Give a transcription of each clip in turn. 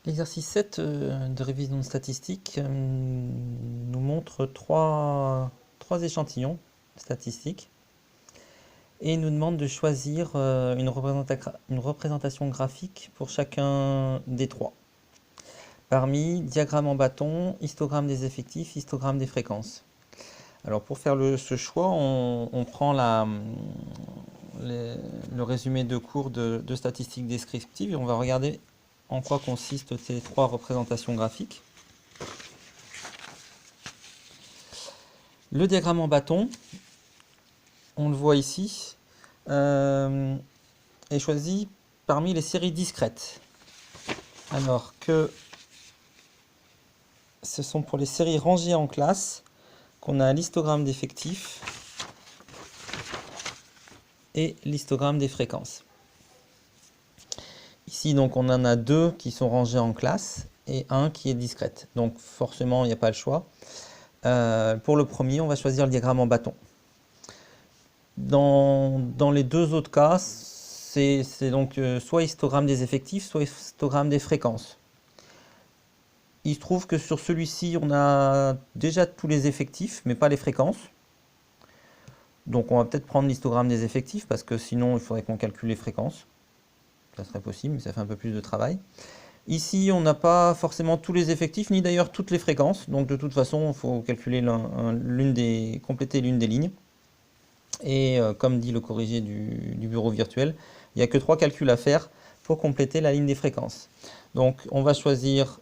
L'exercice 7 de révision statistique nous montre trois échantillons statistiques et nous demande de choisir une représentation graphique pour chacun des trois. Parmi diagramme en bâton, histogramme des effectifs, histogramme des fréquences. Alors pour faire ce choix, on prend le résumé de cours de statistiques descriptives et on va regarder en quoi consistent ces trois représentations graphiques. Le diagramme en bâton, on le voit ici, est choisi parmi les séries discrètes. Alors que ce sont pour les séries rangées en classe qu'on a l'histogramme d'effectifs et l'histogramme des fréquences. Ici, donc, on en a deux qui sont rangés en classe et un qui est discrète. Donc, forcément, il n'y a pas le choix. Pour le premier, on va choisir le diagramme en bâton. Dans les deux autres cas, c'est donc soit histogramme des effectifs, soit histogramme des fréquences. Il se trouve que sur celui-ci, on a déjà tous les effectifs, mais pas les fréquences. Donc, on va peut-être prendre l'histogramme des effectifs, parce que sinon, il faudrait qu'on calcule les fréquences. Ça serait possible, mais ça fait un peu plus de travail. Ici, on n'a pas forcément tous les effectifs, ni d'ailleurs toutes les fréquences. Donc de toute façon, il faut calculer compléter l'une des lignes. Et comme dit le corrigé du bureau virtuel, il n'y a que 3 calculs à faire pour compléter la ligne des fréquences. Donc on va choisir,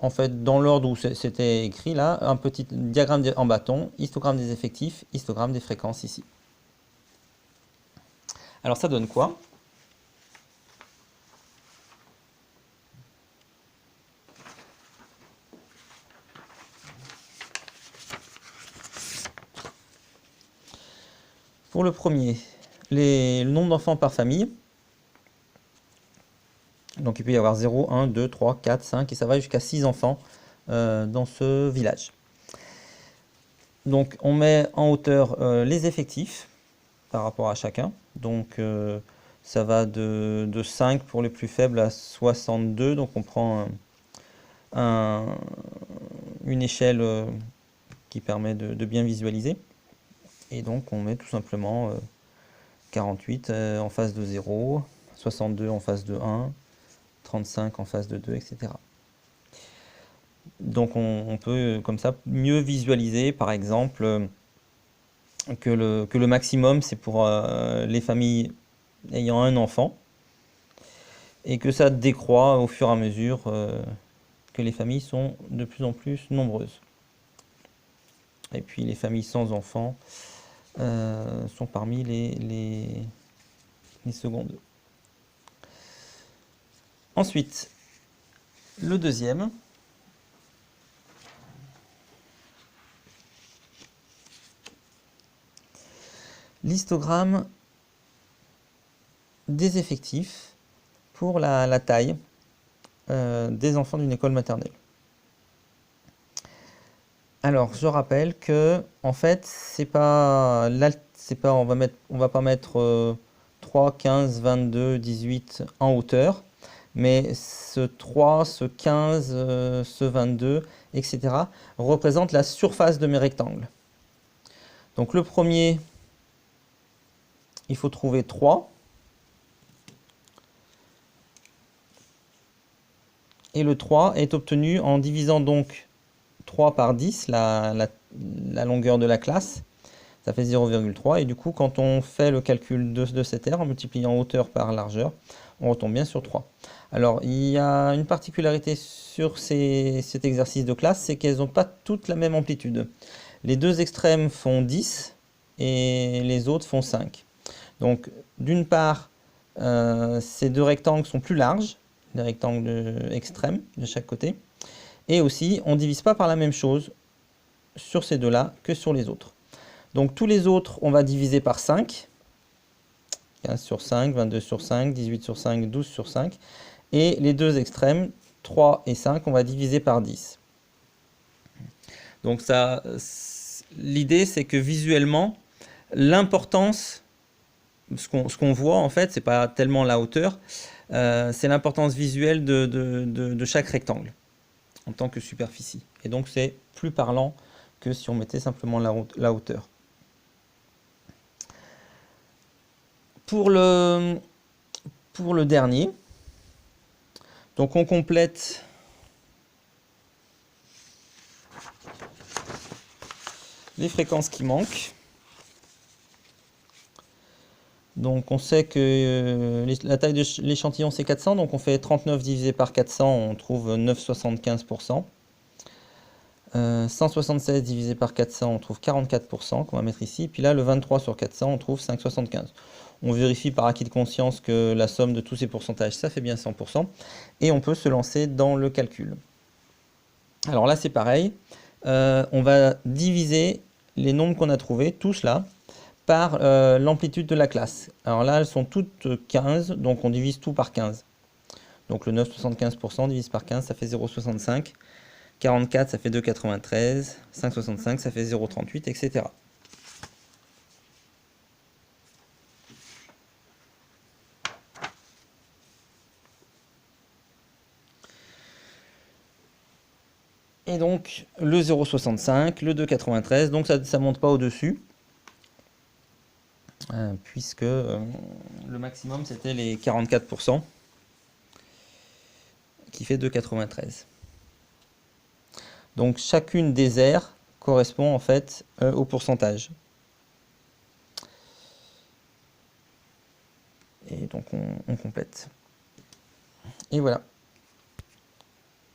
en fait, dans l'ordre où c'était écrit là, un petit diagramme en bâton, histogramme des effectifs, histogramme des fréquences ici. Alors ça donne quoi ? Pour le premier, le nombre d'enfants par famille. Donc il peut y avoir 0, 1, 2, 3, 4, 5 et ça va jusqu'à 6 enfants dans ce village. Donc on met en hauteur les effectifs par rapport à chacun. Donc ça va de 5 pour les plus faibles à 62. Donc on prend une échelle qui permet de bien visualiser. Et donc on met tout simplement 48 en face de 0, 62 en face de 1, 35 en face de 2, etc. Donc on peut comme ça mieux visualiser par exemple que le maximum c'est pour les familles ayant un enfant et que ça décroît au fur et à mesure que les familles sont de plus en plus nombreuses. Et puis les familles sans enfants sont parmi les secondes. Ensuite, le deuxième, l'histogramme des effectifs pour la taille des enfants d'une école maternelle. Alors, je rappelle que, en fait, on va pas mettre 3, 15, 22, 18 en hauteur, mais ce 3, ce 15, ce 22, etc. représentent la surface de mes rectangles. Donc le premier, il faut trouver 3. Et le 3 est obtenu en divisant donc 3 par 10, la longueur de la classe. Ça fait 0,3. Et du coup, quand on fait le calcul de cette R en multipliant hauteur par largeur, on retombe bien sur 3. Alors, il y a une particularité sur cet exercice de classe, c'est qu'elles n'ont pas toutes la même amplitude. Les deux extrêmes font 10 et les autres font 5. Donc, d'une part, ces deux rectangles sont plus larges, les rectangles extrêmes de chaque côté. Et aussi, on ne divise pas par la même chose sur ces deux-là que sur les autres. Donc tous les autres, on va diviser par 5. 15 sur 5, 22 sur 5, 18 sur 5, 12 sur 5. Et les deux extrêmes, 3 et 5, on va diviser par 10. Donc ça, l'idée, c'est que visuellement, l'importance, ce qu'on voit en fait, c'est pas tellement la hauteur, c'est l'importance visuelle de chaque rectangle en tant que superficie. Et donc c'est plus parlant que si on mettait simplement la hauteur. Pour le dernier, donc on complète les fréquences qui manquent. Donc on sait que la taille de l'échantillon c'est 400, donc on fait 39 divisé par 400, on trouve 9,75%. 176 divisé par 400, on trouve 44%, qu'on va mettre ici. Puis là, le 23 sur 400, on trouve 5,75. On vérifie par acquis de conscience que la somme de tous ces pourcentages, ça fait bien 100%. Et on peut se lancer dans le calcul. Alors là, c'est pareil. On va diviser les nombres qu'on a trouvés, tous là, par l'amplitude de la classe. Alors là, elles sont toutes 15, donc on divise tout par 15. Donc le 9,75% divise par 15, ça fait 0,65. 44, ça fait 2,93. 5,65, ça fait 0,38, etc. Et donc, le 0,65, le 2,93, donc ça ne monte pas au-dessus. Puisque le maximum, c'était les 44%, qui fait 2,93. Donc, chacune des aires correspond en fait au pourcentage. Et donc, on complète. Et voilà.